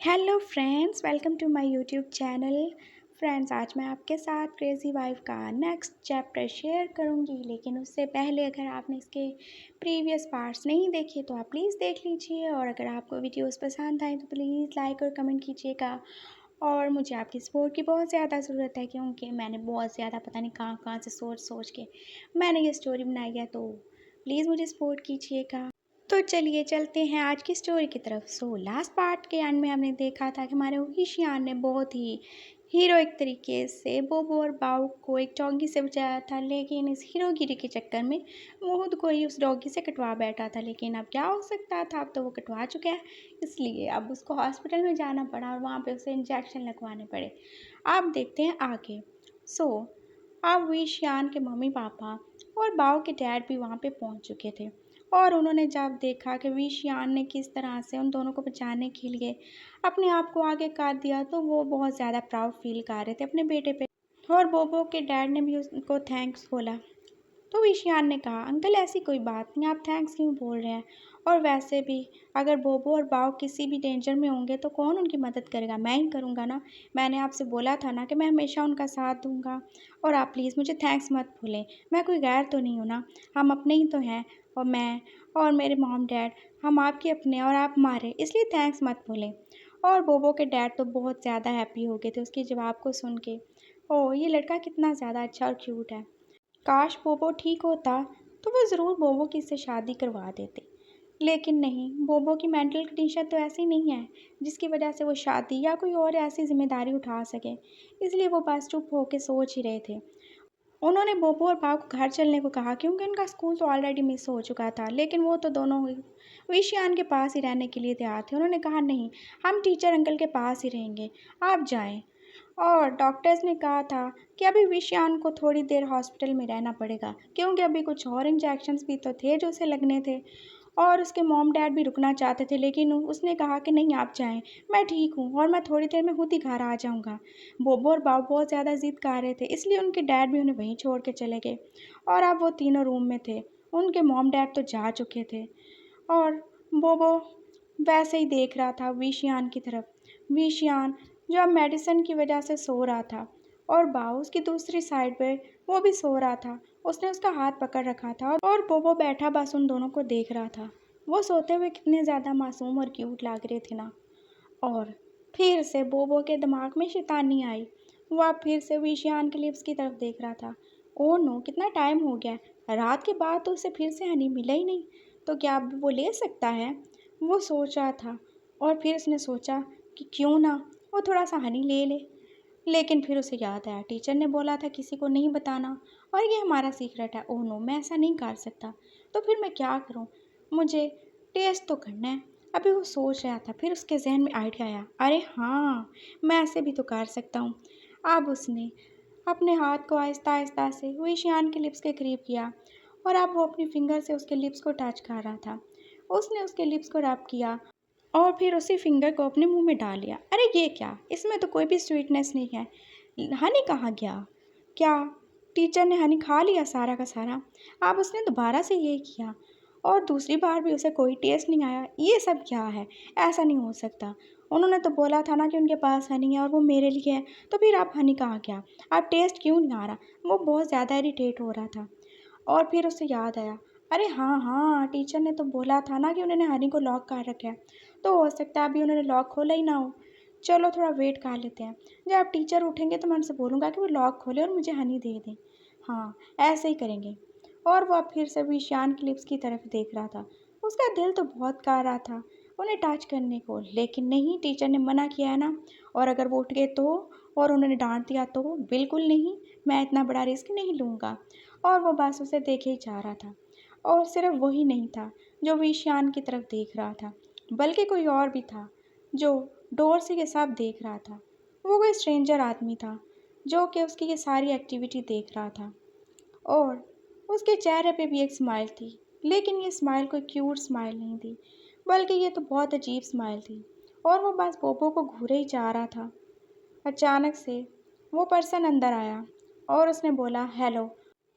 Hello friends, welcome to my YouTube channel. Friends, आज मैं आपके साथ क्रेज़ी वाइफ का नेक्स्ट चैप्टर शेयर करूंगी, लेकिन उससे पहले अगर आपने इसके प्रीवियस पार्ट्स नहीं देखे तो आप प्लीज़ देख लीजिए। और अगर आपको वीडियोस पसंद आए तो प्लीज़ लाइक और कमेंट कीजिएगा। और मुझे आपकी सपोर्ट की बहुत ज़्यादा ज़रूरत है, क्योंकि मैंने बहुत ज़्यादा पता नहीं कहाँ कहाँ से सोच सोच के मैंने ये स्टोरी बनाई है, तो प्लीज़ मुझे सपोर्ट कीजिएगा। तो चलिए चलते हैं आज की स्टोरी की तरफ। लास्ट पार्ट के एंड में हमने देखा था कि हमारे ईशियान ने बहुत ही हीरोइक तरीके से बोबो और बाऊ को एक डॉगी से बचाया था, लेकिन इस हीरोगिरी के चक्कर में वो खुद को ही उस डॉगी से कटवा बैठा था। लेकिन अब क्या हो सकता था, अब तो वो कटवा चुका है, इसलिए अब उसको हॉस्पिटल में जाना पड़ा और वहाँ पे उसे इंजेक्शन लगवाने पड़े। अब देखते हैं आगे। सो अब ईशियान के मम्मी पापा और बाऊ के डैड भी वहाँ पे पहुँच चुके थे। और उन्होंने जब देखा कि विशियान ने किस तरह से उन दोनों को बचाने के लिए अपने आप को आगे कर दिया, तो वो बहुत ज़्यादा प्राउड फील कर रहे थे अपने बेटे पे। और बोबो के डैड ने भी उसको थैंक्स बोला। तो विशियान ने कहा, अंकल ऐसी कोई बात नहीं, आप थैंक्स क्यों बोल रहे हैं। और वैसे भी अगर बोबो और बाव किसी भी डेंजर में होंगे तो कौन उनकी मदद करेगा, मैं ही करूँगा ना। मैंने आपसे बोला था ना कि मैं हमेशा उनका साथ दूँगा। और आप प्लीज़ मुझे थैंक्स मत भूलें, मैं कोई गैर तो नहीं हूँ ना, हम अपने ही तो हैं। और मैं और मेरे मॉम डैड, हम आपके अपने और आप हमारे, इसलिए थैंक्स मत भूलें। और बोबो के डैड तो बहुत ज़्यादा हैप्पी हो गए थे उसके जवाब को सुन के। ओह, ये लड़का कितना ज़्यादा अच्छा और क्यूट है। काश बोबो ठीक होता तो वो ज़रूर बोबो की इससे शादी करवा देते। लेकिन नहीं, बोबो की मेंटल कंडीशन तो ऐसी नहीं है जिसकी वजह से वो शादी या कोई और ऐसी जिम्मेदारी उठा सके, इसलिए वो बस चुप होकर सोच ही रहे थे। उन्होंने बोबो और बाव को घर चलने को कहा, क्योंकि उनका स्कूल तो ऑलरेडी मिस हो चुका था, लेकिन वो तो दोनों ही विशियान के पास ही रहने के लिए तैयार थे। उन्होंने कहा, नहीं, हम टीचर अंकल के पास ही रहेंगे, आप जाएं। और डॉक्टर्स ने कहा था कि अभी विशियान को थोड़ी देर हॉस्पिटल में रहना पड़ेगा, क्योंकि अभी कुछ और इंजेक्शंस भी तो थे जो उसे लगने थे। और उसके मॉम डैड भी रुकना चाहते थे, लेकिन उसने कहा कि नहीं, आप जाएं, मैं ठीक हूँ और मैं थोड़ी देर में खुद ही घर आ जाऊँगा। बोबो और बाबू बहुत ज़्यादा ज़िद कर रहे थे, इसलिए उनके डैड भी उन्हें वहीं छोड़ के चले गए। और अब वो तीनों रूम में थे, उनके मॉम डैड तो जा चुके थे। और बोबो वैसे ही देख रहा था विशियान की तरफ। विशियान जो अब मेडिसिन की वजह से सो रहा था, और बाऊ उसकी दूसरी साइड पे वो भी सो रहा था। उसने उसका हाथ पकड़ रखा था और बोबो बैठा बस उन दोनों को देख रहा था। वो सोते हुए कितने ज़्यादा मासूम और क्यूट लग रहे थे ना। और फिर से बोबो के दिमाग में शैतानी आई। वह फिर से विशियान के लिप्स की तरफ देख रहा था। ओह नो, कितना टाइम हो गया, रात के बाद तो उसे फिर से हनी मिला ही नहीं, तो क्या अब वो ले सकता है, वो सोच रहा था। और फिर उसने सोचा कि क्यों ना वो थोड़ा सा हनी ले ले। लेकिन फिर उसे याद आया, टीचर ने बोला था किसी को नहीं बताना, और ये हमारा सीक्रेट है। ओह नो, मैं ऐसा नहीं कर सकता, तो फिर मैं क्या करूँ, मुझे टेस्ट तो करना है। अभी वो सोच रहा था, फिर उसके जहन में आइडिया आया, अरे हाँ, मैं ऐसे भी तो कर सकता हूँ। अब उसने अपने हाथ को आहिस्ता आहिस्ता से विशियान के लिप्स के करीब किया, और अब वो अपनी फिंगर से उसके लिप्स को टच कर रहा था। उसने उसके लिप्स को रब किया और फिर उसी फिंगर को अपने मुंह में डाल लिया। अरे ये क्या, इसमें तो कोई भी स्वीटनेस नहीं है, हनी कहाँ गया, क्या टीचर ने हनी खा लिया सारा का सारा। अब उसने दोबारा से ये किया और दूसरी बार भी उसे कोई टेस्ट नहीं आया। ये सब क्या है, ऐसा नहीं हो सकता, उन्होंने तो बोला था ना कि उनके पास हनी है और वो मेरे लिए है, तो फिर आप हनी कहाँ गया, आप टेस्ट क्यों नहीं आ रहा। वो बहुत ज़्यादा इरिटेट हो रहा था। और फिर उसे याद आया, अरे हाँ हाँ, टीचर ने तो बोला था ना कि उन्होंने हनी को लॉक कर रखा है, तो हो सकता है अभी उन्होंने लॉक खोला ही ना हो। चलो थोड़ा वेट कर लेते हैं, जब टीचर उठेंगे तो मैं उनसे बोलूँगा कि वो लॉक खोले और मुझे हनी दे दें। हाँ, ऐसे ही करेंगे। और वह फिर से विशान की लिप्स की तरफ देख रहा था। उसका दिल तो बहुत कर रहा था उन्हें टच करने को, लेकिन नहीं, टीचर ने मना किया है ना। और अगर वो उठ गए तो, और उन्होंने डांट दिया तो, बिल्कुल नहीं, मैं इतना बड़ा रिस्क नहीं लूँगा। और वो बस उसे देखे ही जा रहा था। और सिर्फ वही नहीं था जो विशान की तरफ देख रहा था, बल्कि कोई और भी था जो डोर से ये सब देख रहा था। वो कोई स्ट्रेंजर आदमी था जो कि उसकी ये सारी एक्टिविटी देख रहा था। और उसके चेहरे पे भी एक स्माइल थी, लेकिन ये स्माइल कोई क्यूट स्माइल नहीं थी, बल्कि ये तो बहुत अजीब स्माइल थी। और वो बस बोबो को घूरे ही जा रहा था। अचानक से वो पर्सन अंदर आया और उसने बोला, हेलो।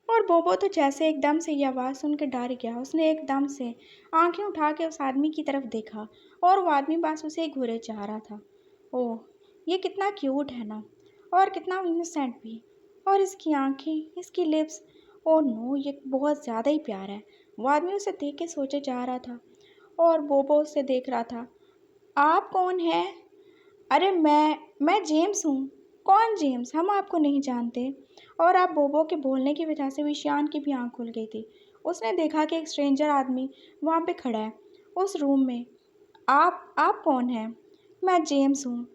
और बोबो तो जैसे एकदम से ये आवाज़ सुन के डर गया। उसने एकदम से आंखें उठा के उस आदमी की तरफ देखा, और वो आदमी बस उसे ही घूरे जा रहा था। ओह! ये कितना क्यूट है ना, और कितना इनोसेंट भी। और इसकी आँखें, इसकी लिप्स, ओह नो! ये बहुत ज़्यादा ही प्यारा है। वो आदमी उसे देख के सोचे जा रहा था और बोबो उसे देख रहा था। आप कौन हैं? अरे मैं जेम्स हूँ। कौन जेम्स? हम आपको नहीं जानते। और आप बोबो के बोलने की वजह से विशान की भी आँख खुल गई थी। उसने देखा कि एक स्ट्रेंजर आदमी वहाँ पे खड़ा है, उस रूम में। आप कौन हैं? मैं जेम्स हूँ।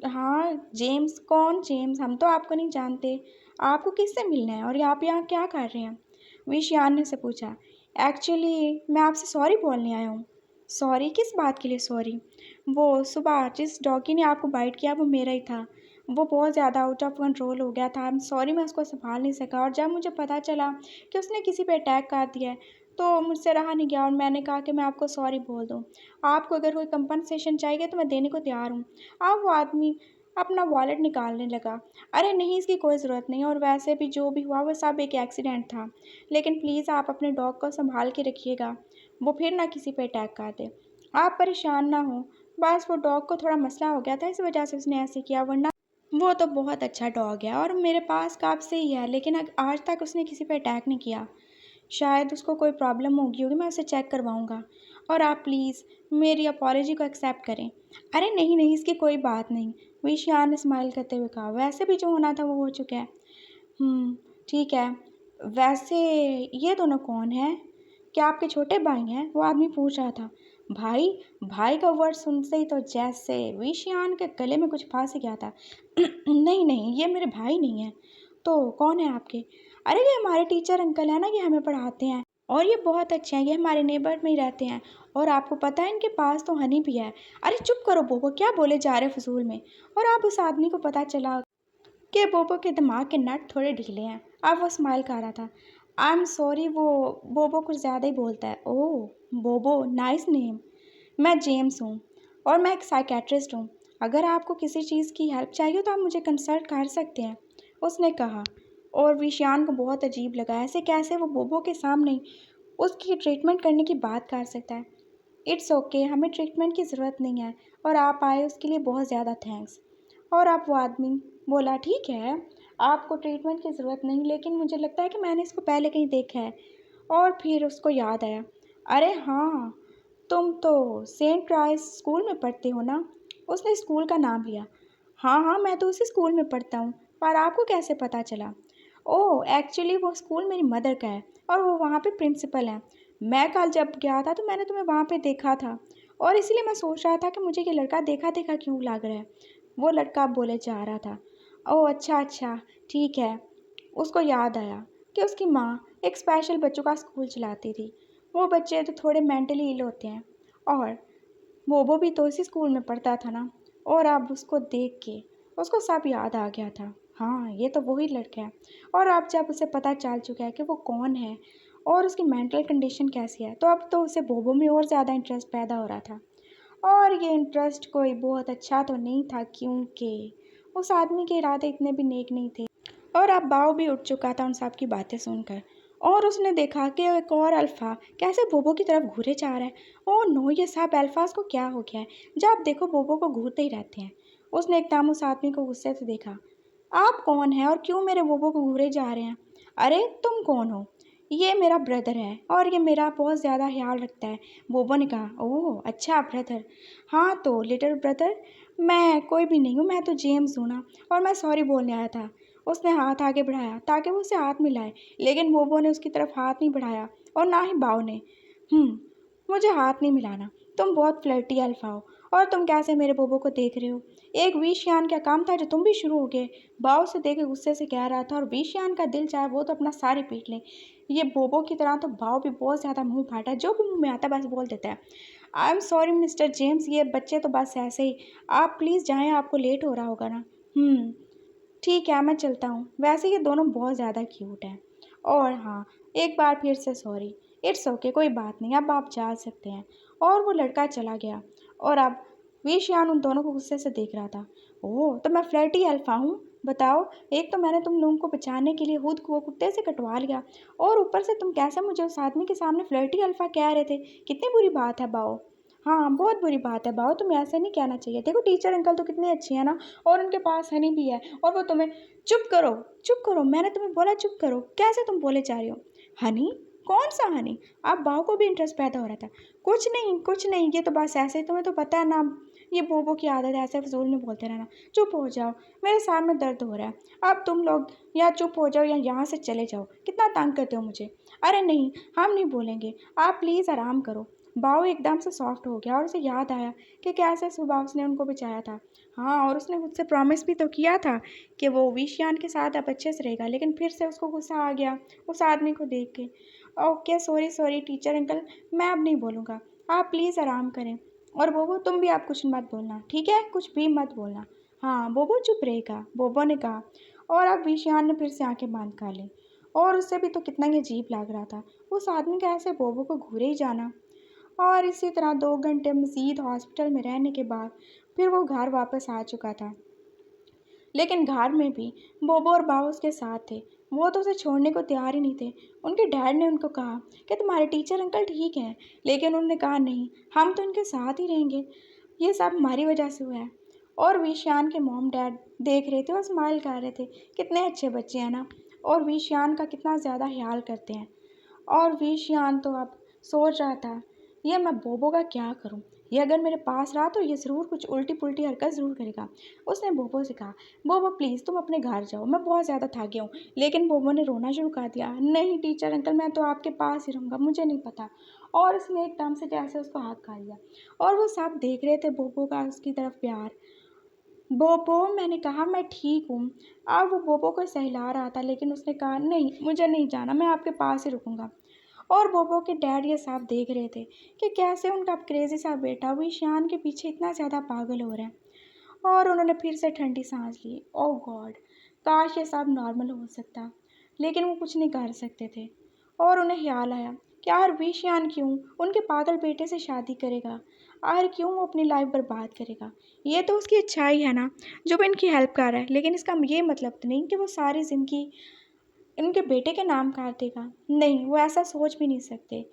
हाँ, जेम्स? कौन जेम्स? हम तो आपको नहीं जानते। आपको किससे मिलना है और आप यहाँ क्या कर रहे हैं? विशियान ने से पूछा। एक्चुअली मैं आपसे सॉरी बोलने आया हूँ। सॉरी? किस बात के लिए सॉरी? वो सुबह जिस डॉगी ने आपको बाइट किया वो मेरा ही था। वो बहुत ज़्यादा आउट ऑफ कंट्रोल हो गया था। आई एम सॉरी, मैं उसको संभाल नहीं सका। और जब मुझे पता चला कि उसने किसी पे अटैक कर दिया है, तो मुझसे रहा नहीं गया और मैंने कहा कि मैं आपको सॉरी बोल दूँ। आपको अगर कोई कंपनसेशन चाहिए तो मैं देने को तैयार हूँ। अब वो आदमी अपना वॉलेट निकालने लगा। अरे नहीं, इसकी कोई ज़रूरत नहीं, और वैसे भी जो भी हुआ वो सब एक एक्सीडेंट था। लेकिन प्लीज़ आप अपने डॉग को संभाल के रखिएगा, वो फिर ना किसी पे अटैक कर दे। आप परेशान ना हो, बस वो डॉग को थोड़ा मसला हो गया था, इस वजह से उसने ऐसे किया, वरना वो तो बहुत अच्छा डॉग है और मेरे पास कब से ही है, लेकिन आज तक उसने किसी पे अटैक नहीं किया। शायद उसको कोई प्रॉब्लम होगी, मैं उसे चेक करवाऊँगा। और आप प्लीज़ मेरी अपॉलॉजी को एक्सेप्ट करें। अरे नहीं नहीं, इसकी कोई बात नहीं, विशियान ने स्माइल करते हुए कहा। वैसे भी जो होना था वो हो चुका है। ठीक है। वैसे ये दोनों कौन हैं? क्या आपके छोटे भाई हैं? वो आदमी पूछ रहा था। भाई? भाई का वर्ड सुनते ही तो जैसे विशियान के गले में कुछ फंस गया था। नहीं नहीं, ये मेरे भाई नहीं हैं। तो कौन है आपके? अरे ये हमारे टीचर अंकल हैं ना, ये हमें पढ़ाते हैं और ये बहुत अच्छे हैं, ये हमारे नेबर में ही रहते हैं। और आपको पता है इनके पास तो हनी भी है। अरे चुप करो बोबो, क्या बोले जा रहे फजूल में। और अब उस आदमी को पता चला कि बोबो के दिमाग के नट थोड़े ढीले हैं। अब वो स्माइल कर रहा था। आई एम सॉरी, वो बोबो कुछ ज़्यादा ही बोलता है। ओह बोबो, नाइस नेम। मैं जेम्स हूँ और मैं एक साइकेट्रिस्ट हूँ। अगर आपको किसी चीज़ की हेल्प चाहिए तो आप मुझे कंसल्ट कर सकते हैं, उसने कहा। और विशियान को बहुत अजीब लगा, ऐसे कैसे वो बोबो के सामने उसकी ट्रीटमेंट करने की बात कर सकता है। इट्स ओके, हमें ट्रीटमेंट की ज़रूरत नहीं है, और आप आए उसके लिए बहुत ज़्यादा थैंक्स। और आप वो आदमी बोला, ठीक है, आपको ट्रीटमेंट की ज़रूरत नहीं, लेकिन मुझे लगता है कि मैंने इसको पहले कहीं देखा है। और फिर उसको याद आया, अरे हाँ, तुम तो सेंट ट्राइस स्कूल में पढ़ते हो ना। उसने स्कूल का नाम लिया। हाँ हाँ, मैं तो उसी स्कूल में पढ़ता हूँ, पर आपको कैसे पता चला? ओह एक्चुअली वो स्कूल मेरी मदर का है और वो वहाँ पे प्रिंसिपल हैं। मैं कल जब गया था तो मैंने तुम्हें वहाँ पे देखा था, और इसलिए मैं सोच रहा था कि मुझे ये लड़का देखा देखा क्यों लग रहा है। वो लड़का बोले जा रहा था। ओह अच्छा अच्छा, ठीक है। उसको याद आया कि उसकी माँ एक स्पेशल बच्चों का स्कूल चलाती थी। वो बच्चे तो थोड़े मेंटली इल होते हैं, और बोबो भी तो इसी स्कूल में पढ़ता था ना। और अब उसको देख के उसको सब याद आ गया था। हाँ, ये तो वही लड़का है। और अब जब उसे पता चल चुका है कि वो कौन है और उसकी मेंटल कंडीशन कैसी है, तो अब तो उसे बोबो में और ज़्यादा इंटरेस्ट पैदा हो रहा था। और ये इंटरेस्ट कोई बहुत अच्छा तो नहीं था, क्योंकि उस आदमी के इरादे इतने भी नेक नहीं थे। और अब बाव भी उठ चुका था उन सब की बातें सुनकर। और उसने देखा कि एक और अल्फ़ा कैसे बोबो की तरफ घूरे जा रहा है। ओह नो, ये सब अल्फ़ाज को क्या हो गया है? जब देखो बोबो को घूरते ही रहते हैं। उसने एकदम उस आदमी को गुस्से से देखा। आप कौन हैं और क्यों मेरे बोबो को घूरे जा रहे हैं? अरे तुम कौन हो? ये मेरा ब्रदर है और ये मेरा बहुत ज़्यादा ख्याल रखता है। बोबो ने कहा। ओह अच्छा, ब्रदर। हाँ तो लिटिल ब्रदर, मैं कोई भी नहीं हूँ, मैं तो जेम्स हूँ ना, और मैं सॉरी बोलने आया था। उसने हाथ आगे बढ़ाया ताकि वो उसे हाथ मिलाए, लेकिन बोबो ने उसकी तरफ हाथ नहीं बढ़ाया और ना ही बाव ने। मुझे हाथ नहीं मिलाना, तुम बहुत फ्लर्टी अल्फा हो, और तुम कैसे मेरे बोबो को देख रहे हो? एक विषयान का काम था जो तुम भी शुरू हो गए। बाव से देखे गुस्से से कह रहा था, और विषयान का दिल चाहे वो तो अपना सारी पीट ले। ये बोबो की तरह तो बाव भी बहुत ज़्यादा मुंह फाटा है, जो भी मुंह में आता बस बोल देता है। I am sorry mister James, ये बच्चे तो बस ऐसे ही। आप प्लीज़ जाएं, आपको लेट हो रहा होगा ना। ठीक है, मैं चलता हूँ। वैसे ये दोनों बहुत ज़्यादा क्यूट हैं। और हाँ, एक बार फिर से सॉरी। इट्स ओके, कोई बात नहीं, अब आप जा सकते हैं। और वो लड़का चला गया। और अब विशियान उन दोनों को गुस्से से देख रहा था। ओह, तो मैं फ्लर्टी अल्फा हूँ? बताओ, एक तो मैंने तुम लोगों को बचाने के लिए खुद को कुत्ते से कटवा लिया, और ऊपर से तुम कैसे मुझे उस आदमी के सामने फ्लर्टी अल्फा कह रहे थे? कितनी बुरी बात है बाओ। हाँ, बहुत बुरी बात है बाऊ, तुम्हें ऐसे नहीं कहना चाहिए। देखो टीचर अंकल तो कितने अच्छे हैं ना, और उनके पास हनी भी है, और वो तुम्हें चुप करो, चुप करो, मैंने तुम्हें बोला चुप करो। कैसे तुम बोले जा रही हो? हनी? कौन-सा हनी? अब बाऊ को भी इंटरेस्ट पैदा हो रहा था। कुछ नहीं, ये तो बस ऐसे ही, तुम्हें तो पता है ना, ये बोबो की आदत है ऐसे फ़िज़ूल में बोलते रहना। चुप हो जाओ, मेरे सर में दर्द हो रहा है। अब तुम लोग या चुप हो जाओ या यहाँ से चले जाओ। कितना तंग करते हो मुझे। अरे नहीं, हम नहीं बोलेंगे, आप प्लीज़ आराम करो। बाऊ एकदम से सॉफ्ट हो गया और उसे याद आया कि कैसे सुबह उसने उनको बचाया था। हाँ, और उसने मुझसे प्रॉमिस भी तो किया था कि वो विशियान के साथ अब अच्छे से रहेगा, लेकिन फिर से उसको गुस्सा आ गया उस आदमी को देख के। ओके, सॉरी टीचर अंकल, मैं अब नहीं बोलूँगा। आप प्लीज़ आराम करें। और बोबो, तुम भी आप कुछ मत बोलना, ठीक है? कुछ भी मत बोलना। हाँ, बोबो चुप रहेगा, बोबो ने कहा। और अब विशियान ने फिर से आंखें बंद कर ली, और उससे भी तो कितना ही अजीब लग रहा था उस आदमी का ऐसे बोबो को घूरे ही जाना। और इसी तरह 2 घंटे मज़ीद हॉस्पिटल में रहने के बाद फिर वो घर वापस आ चुका था। लेकिन घर में भी बोबो और बाबा उसके साथ थे। वो तो उसे छोड़ने को तैयार ही नहीं थे। उनके डैड ने उनको कहा कि तुम्हारे टीचर अंकल ठीक हैं, लेकिन उन्होंने कहा नहीं, हम तो इनके साथ ही रहेंगे। ये सब हमारी वजह से हुआ है। और विशान के मॉम डैड देख रहे थे और स्माइल कर रहे थे। कितने अच्छे बच्चे हैं ना, और विशान का कितना ज़्यादा ख्याल करते हैं। और विशियान तो अब सोच रहा था, ये मैं बोबो का क्या करूं? ये अगर मेरे पास रहा तो ये ज़रूर कुछ उल्टी पुल्टी हरकत ज़रूर करेगा। उसने बोबो से कहा, बोबो प्लीज़ तुम अपने घर जाओ, मैं बहुत ज़्यादा थक गया हूँ। लेकिन बोबो ने रोना शुरू कर दिया, नहीं टीचर अंकल, मैं तो आपके पास ही रहूँगा, मुझे नहीं पता। और उसने एकदम से जैसे उसको हाथ खा लिया, और वो सब देख रहे थे बोबो का उसकी तरफ प्यार। बोबो, मैंने कहा मैं ठीक हूँ। अब वो बोबो को सहला रहा था, लेकिन उसने कहा नहीं, मुझे नहीं जाना, मैं आपके पास ही रुकूंगा। और बोबो के डैड ये सब देख रहे थे कि कैसे उनका क्रेजी सा बेटा वो ईशान के पीछे इतना ज़्यादा पागल हो रहा है। और उन्होंने फिर से ठंडी सांस ली। ओह गॉड, काश ये सब नॉर्मल हो सकता, लेकिन वो कुछ नहीं कर सकते थे। और उन्हें ख्याल आया कि यार विशियान क्यों उनके पागल बेटे से शादी करेगा, और क्यों वो अपनी लाइफ बर्बाद करेगा। ये तो उसकी अच्छाई है ना, जो भी इनकी हेल्प कर रहा है, लेकिन इसका ये मतलब तो नहीं कि वो सारी ज़िंदगी इनके बेटे के नाम कर देगा। नहीं, वो ऐसा सोच भी नहीं सकते।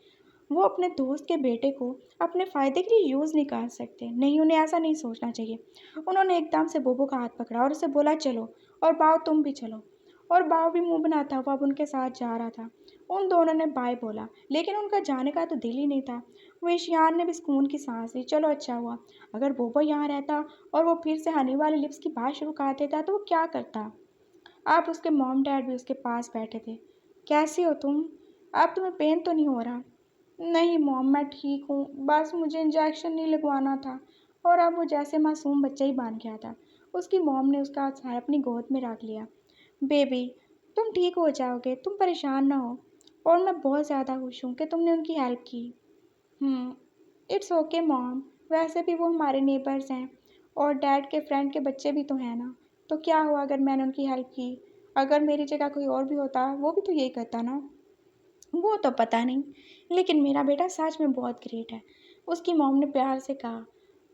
वो अपने दोस्त के बेटे को अपने फ़ायदे के लिए यूज़ नहीं कर सकते। नहीं, उन्हें ऐसा नहीं सोचना चाहिए। उन्होंने एकदम से बोबो का हाथ पकड़ा और उसे बोला चलो, और बाव तुम भी चलो। और बाव भी मुंह बनाता हुआ अब उनके साथ जा रहा था। उन दोनों ने बाय बोला, लेकिन उनका जाने का तो दिल ही नहीं था। वो ईशियान ने भी सुकून की सांस ली। चलो अच्छा हुआ, अगर बोबो यहाँ रहता और वो फिर से हनी वाले लिप्स की बात शुरू कर देता तो वो क्या करता। आप उसके मॉम डैड भी उसके पास बैठे थे। कैसी हो तुम? अब तुम्हें पेन तो नहीं हो रहा? नहीं मॉम, मैं ठीक हूँ, बस मुझे इंजेक्शन नहीं लगवाना था। और अब वो जैसे मासूम बच्चा ही बन गया था। उसकी मॉम ने उसका सर अपनी गोद में रख लिया। बेबी, तुम ठीक हो जाओगे, तुम परेशान ना हो। और मैं बहुत ज़्यादा खुश हूँ कि तुमने उनकी हेल्प की। इट्स ओके मॉम, वैसे भी वो हमारे नेबर्स हैं, और डैड के फ्रेंड के बच्चे भी तो हैं ना। तो क्या हुआ अगर मैंने उनकी हेल्प की? अगर मेरी जगह कोई और भी होता वो भी तो यही करता ना। वो तो पता नहीं, लेकिन मेरा बेटा सच में बहुत ग्रेट है, उसकी मॉम ने प्यार से कहा,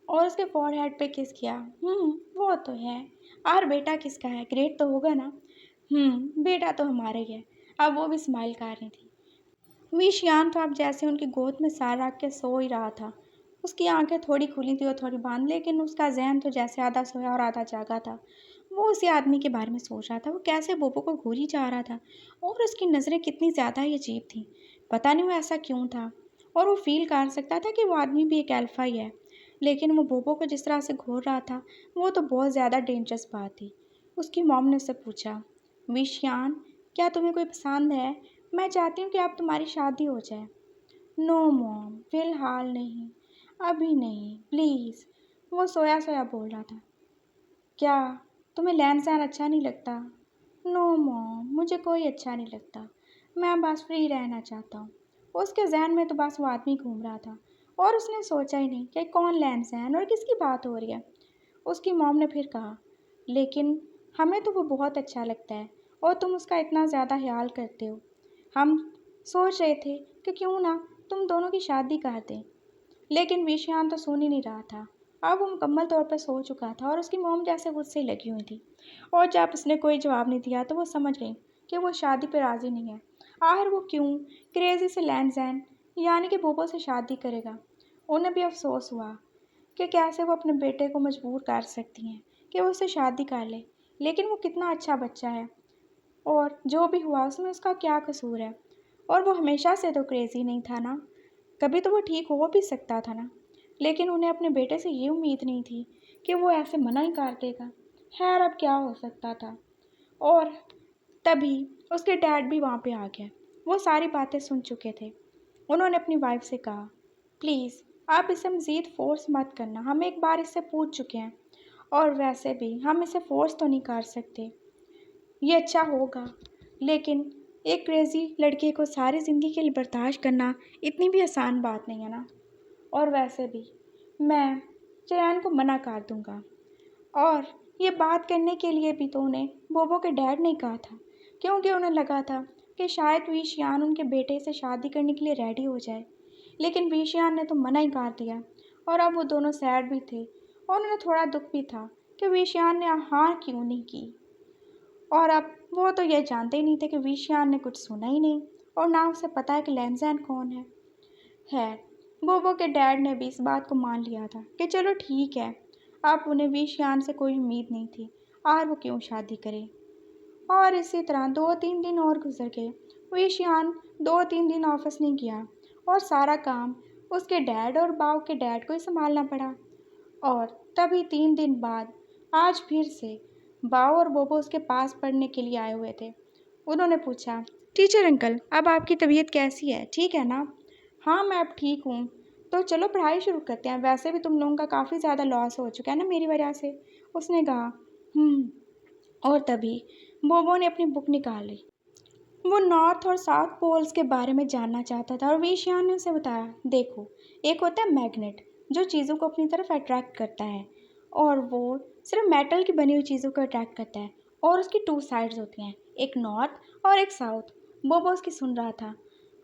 और उसके फॉरहेड पे किस किया। वो तो है। और बेटा किसका है, ग्रेट तो होगा ना। बेटा तो हमारा ही है। अब वो भी स्माइल कर रही थी। विशियान तो अब जैसे उनकी गोद में सर रख के सो ही रहा था। उसकी आंखें थोड़ी खुली थी और थोड़ी बंद, लेकिन उसका जहन तो जैसे आधा सोया और आधा जागा था। वो उसी आदमी के बारे में सोच रहा था, वो कैसे बोबो को घूरी जा रहा था, और उसकी नज़रें कितनी ज़्यादा ही अजीब थीं। पता नहीं वो ऐसा क्यों था, और वो फील कर सकता था कि वो आदमी भी एक अल्फा ही है। लेकिन वो बोबो को जिस तरह से घूर रहा था, वो तो बहुत ज़्यादा डेंजरस बात थी। उसकी मॉम ने उससे पूछा, विशियान, क्या तुम्हें कोई पसंद है? मैं चाहती हूँ कि अब तुम्हारी शादी हो जाए। नो मॉम, फ़िलहाल नहीं, अभी नहीं, प्लीज़। वो सोया सोया बोल रहा था। क्या तुम्हें लैन सैन अच्छा नहीं लगता? नो मॉम, मुझे कोई अच्छा नहीं लगता, मैं बस फ्री रहना चाहता हूँ। उसके जहन में तो बस वो आदमी घूम रहा था, और उसने सोचा ही नहीं कि कौन लैन सैन और किसकी बात हो रही है। उसकी मॉम ने फिर कहा, लेकिन हमें तो वो बहुत अच्छा लगता है, और तुम उसका इतना ज़्यादा ख्याल करते हो। हम सोच रहे थे कि क्यों ना तुम दोनों की शादी कर दें। लेकिन विषयान तो सुन ही नहीं रहा था। अब वो मुकम्मल तौर पर सो चुका था, और उसकी मोम जैसे गुस्से लगी हुई थी। और जब उसने कोई जवाब नहीं दिया तो वो समझ गई कि वो शादी पर राज़ी नहीं है। आखिर वो क्यों क्रेज़ी से लैन जैन यानी कि बोबो से शादी करेगा। उन्हें भी अफसोस हुआ कि कैसे वो अपने बेटे को मजबूर कर सकती हैं कि वो उससे शादी कर ले। लेकिन वो कितना अच्छा बच्चा है, और जो भी हुआ उसमें उसका क्या कसूर है। और वो हमेशा से तो क्रेज़ी नहीं था ना, कभी तो वो ठीक हो भी सकता था ना। लेकिन उन्हें अपने बेटे से ये उम्मीद नहीं थी कि वो ऐसे मना ही कर देगा। खैर, अब क्या हो सकता था। और तभी उसके डैड भी वहाँ पे आ गए। वो सारी बातें सुन चुके थे। उन्होंने अपनी वाइफ से कहा, प्लीज़ आप इसे मज़ीद फ़ोर्स मत करना, हम एक बार इससे पूछ चुके हैं, और वैसे भी हम इसे फ़ोर्स तो नहीं कर सकते। ये अच्छा होगा, लेकिन एक क्रेज़ी लड़के को सारी ज़िंदगी के लिए बर्दाश्त करना इतनी भी आसान बात नहीं है ना। और वैसे भी मैं चैन को मना कर दूंगा। और ये बात करने के लिए भी तो उन्हें बोबो के डैड ने कहा था, क्योंकि उन्हें लगा था कि शायद विशियान उनके बेटे से शादी करने के लिए रेडी हो जाए। लेकिन विशियान ने तो मना ही कर दिया। और अब वो दोनों सैड भी थे, और उन्हें थोड़ा दुख भी था कि विशियान ने हाँ क्यों नहीं की। और अब वो तो ये जानते ही नहीं थे कि विशियान ने कुछ सुना ही नहीं, और ना उसे पता है कि लैंज़ैन कौन है। खैर, बोबो के डैड ने भी इस बात को मान लिया था कि चलो ठीक है, अब उन्हें विशियान से कोई उम्मीद नहीं थी, और वो क्यों शादी करे। और इसी तरह 2-3 दिन और गुजर गए। विशियान 2-3 दिन ऑफिस नहीं गया, और सारा काम उसके डैड और बाव के डैड को ही संभालना पड़ा। और तभी 3 दिन बाद आज फिर से बाव और बोबो उसके पास पढ़ने के लिए आए हुए थे। उन्होंने पूछा, टीचर अंकल, अब आपकी तबीयत कैसी है, ठीक है ना? हाँ, मैं अब ठीक हूँ। तो चलो पढ़ाई शुरू करते हैं, वैसे भी तुम लोगों का काफ़ी ज़्यादा लॉस हो चुका है ना मेरी वजह से। उसने कहा। हम्म। और तभी बोबो ने अपनी बुक निकाल ली। वो नॉर्थ और साउथ पोल्स के बारे में जानना चाहता था, और विशियान ने उसे बताया, देखो, एक होता है मैग्नेट जो चीज़ों को अपनी तरफ अट्रैक्ट करता है, और वो सिर्फ मेटल की बनी हुई चीज़ों को अट्रैक्ट करता है। और उसकी 2 साइड्स होती हैं, एक नॉर्थ और एक साउथ। बोबो उसकी सुन रहा था।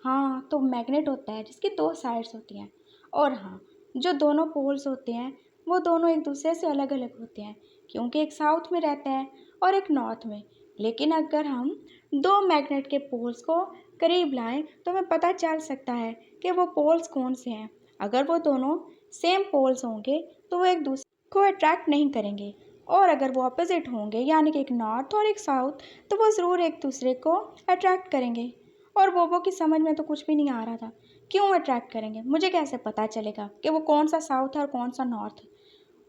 हाँ, तो मैग्नेट होता है जिसकी 2 साइड्स होती हैं। और हाँ, जो दोनों पोल्स होते हैं वो दोनों एक दूसरे से अलग अलग होते हैं, क्योंकि एक साउथ में रहता है और एक नॉर्थ में। लेकिन अगर हम 2 मैग्नेट के पोल्स को करीब लाएं तो हमें पता चल सकता है कि वो पोल्स कौन से हैं। अगर वो दोनों सेम पोल्स होंगे तो वो एक दूसरे को अट्रैक्ट नहीं करेंगे, और अगर वो अपोजिट होंगे यानी कि एक नॉर्थ और एक साउथ, तो वो ज़रूर एक दूसरे को अट्रैक्ट करेंगे। और बोबो की समझ में तो कुछ भी नहीं आ रहा था, क्यों अट्रैक्ट करेंगे, मुझे कैसे पता चलेगा कि वो कौन सा साउथ है और कौन सा नॉर्थ है।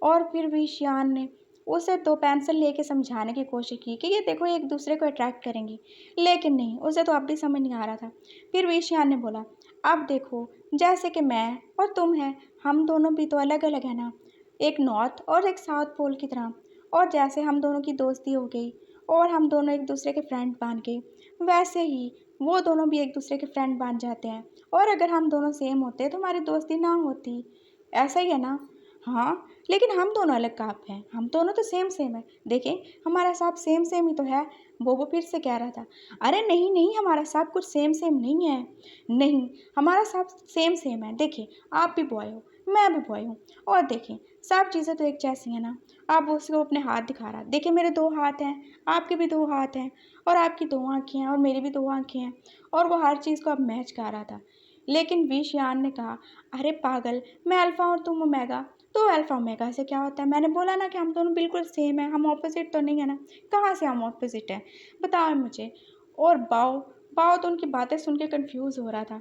और फिर भी शियान ने उसे 2 पेंसिल लेके समझाने की कोशिश की कि ये देखो, एक दूसरे को अट्रैक्ट करेंगी, लेकिन नहीं, उसे तो अब भी समझ नहीं आ रहा था। फिर भी शियान ने बोला, अब देखो, जैसे कि मैं और तुम हैं, हम दोनों भी तो अलग अलग हैं ना, एक नॉर्थ और एक साउथ पोल की तरह। और जैसे हम दोनों की दोस्ती हो गई और हम दोनों एक दूसरे के फ्रेंड बन गए, वैसे ही वो दोनों भी एक दूसरे के फ्रेंड बन जाते हैं। और अगर हम दोनों सेम होते तो हमारी दोस्ती ना होती। ऐसा ही है ना? हाँ, लेकिन हम दोनों अलग कहाँ पे हैं, हम दोनों तो सेम सेम है। देखें, हमारा सब सेम सेम ही तो है। बोबो फिर से कह रहा था, अरे नहीं नहीं, हमारा सब कुछ सेम सेम नहीं है। नहीं, हमारा सब सेम सेम है। देखिए, आप भी बॉय हो, मैं भी बॉय हूँ, और देखें, सब चीज़ें तो एक जैसी हैं ना। आप उसको अपने हाथ दिखा रहा, देखिए मेरे 2 हाथ हैं, आपके भी 2 हाथ हैं, और आपकी 2 आँखें हैं और मेरी भी 2 आँखें हैं। और वो हर चीज़ को अब मैच कर रहा था। लेकिन विशियान ने कहा, अरे पागल, मैं अल्फ़ा और तुम ओमेगा, तो अल्फ़ा ओमेगा से क्या होता है? मैंने बोला ना कि हम दोनों बिल्कुल सेम हैं, हम ऑपोजिट तो नहीं है ना। कहाँ से हम ऑपोजिट हैं, बताओ मुझे। और बाव बाव तो उनकी बातें सुन के कन्फ्यूज़ हो रहा था।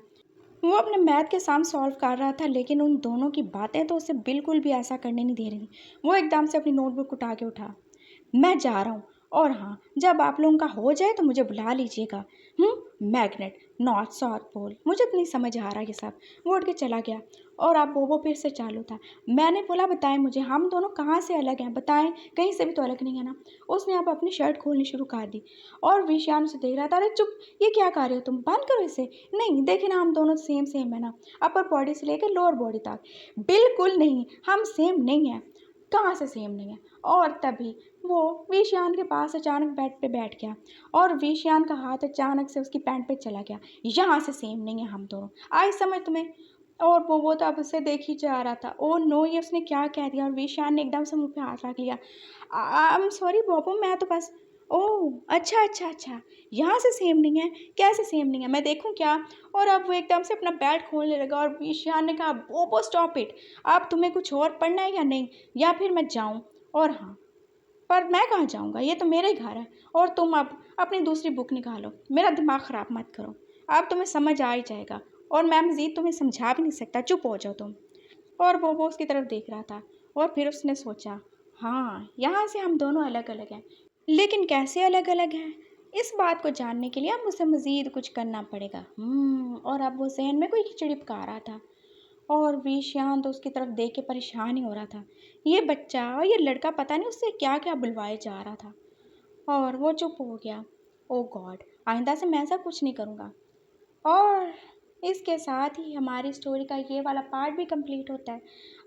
वो अपने मैथ के सम सॉल्व कर रहा था, लेकिन उन दोनों की बातें तो उसे बिल्कुल भी ऐसा करने नहीं दे रही थी। वो एकदम से अपनी नोटबुक उठा के उठा, मैं जा रहा हूँ, और हाँ, जब आप लोगों का हो जाए तो मुझे बुला लीजिएगा। मैग्नेट, नॉर्थ साउथ पोल, मुझे तो नहीं समझ आ रहा ये सब। वो उठ के चला गया। और अब बोबो फिर से चालू था, मैंने बोला बताएं मुझे, हम दोनों कहाँ से अलग हैं, बताएं, कहीं से भी तो अलग नहीं है ना। उसने अब अपनी शर्ट खोलनी शुरू कर दी, और विशान से देख रहा था, अरे चुप, ये क्या कर रहे हो तुम, बंद करो इसे। नहीं, देखे ना, हम दोनों सेम सेम है ना, अपर बॉडी से लेकर लोअर बॉडी तक। बिल्कुल नहीं, हम सेम नहीं हैं। कहाँ से सेम नहीं है? और तभी वो विशियान के पास अचानक बेड पे बैठ गया, और विशियान का हाथ अचानक से उसकी पैंट पे चला गया। यहाँ से सेम नहीं है हम दोनों, आई समझ तुम्हें? और वो तो अब उसे देख ही जा रहा था। ओ नो, ये उसने क्या कह दिया? और विशियान ने एकदम से मुंह पे हाथ रख लिया। आई एम सॉरी बोबो, मैं तो बस ओह! अच्छा, अच्छा, अच्छा। यहाँ से सेम नहीं है? कैसे सेम नहीं है? मैं देखूँ क्या? और अब वो एकदम से अपना बेल्ट खोलने लगा और ईशान ने कहा, "बोबो स्टॉप इट! अब तुम्हें कुछ और पढ़ना है या नहीं? या फिर मैं जाऊँ?" और हाँ, पर मैं कहाँ जाऊँगा? ये तो मेरा ही घर है और तुम अब अपनी दूसरी बुक निकालो। मेरा दिमाग ख़राब मत करो। अब तुम्हें समझ आ ही जाएगा और मैं मज़ीद तुम्हें समझा भी नहीं सकता, चुप हो जाओ तुम। और वो उसकी तरफ देख रहा था और फिर उसने सोचा, हाँ, यहाँ से हम दोनों अलग-अलग हैं। लेकिन कैसे अलग-अलग हैं? इस बात को जानने के लिए अब उसे मज़ीद कुछ करना पड़ेगा। और अब वो ज़हन में कोई खिचड़ी पका रहा था और विशांत तो उसकी तरफ देख के परेशान ही हो रहा था। ये बच्चा और ये लड़का पता नहीं उससे क्या-क्या बुलवाए जा रहा था और वो चुप हो गया। ओह गॉड! आइंदा से मैं ऐसा कुछ नहीं करूँगा। और इसके साथ ही हमारी स्टोरी का ये वाला पार्ट भी कंप्लीट होता है।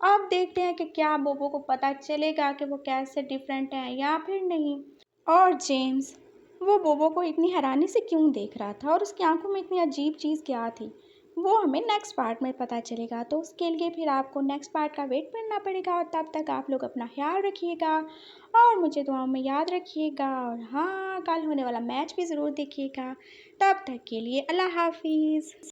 अब देखते हैं कि क्या बोबो को पता चलेगा कि वो कैसे डिफरेंट है या फिर नहीं। और जेम्स, वो बोबो को इतनी हैरानी से क्यों देख रहा था और उसकी आंखों में इतनी अजीब चीज़ क्या थी, वो हमें नेक्स्ट पार्ट में पता चलेगा। तो उसके लिए फिर आपको नेक्स्ट पार्ट का वेट करना पड़ेगा और तब तक आप लोग अपना ख्याल रखिएगा और मुझे दुआओं में याद रखिएगा। और हाँ, कल होने वाला मैच भी ज़रूर देखिएगा। तब तक के लिए अल्लाह हाफिज़।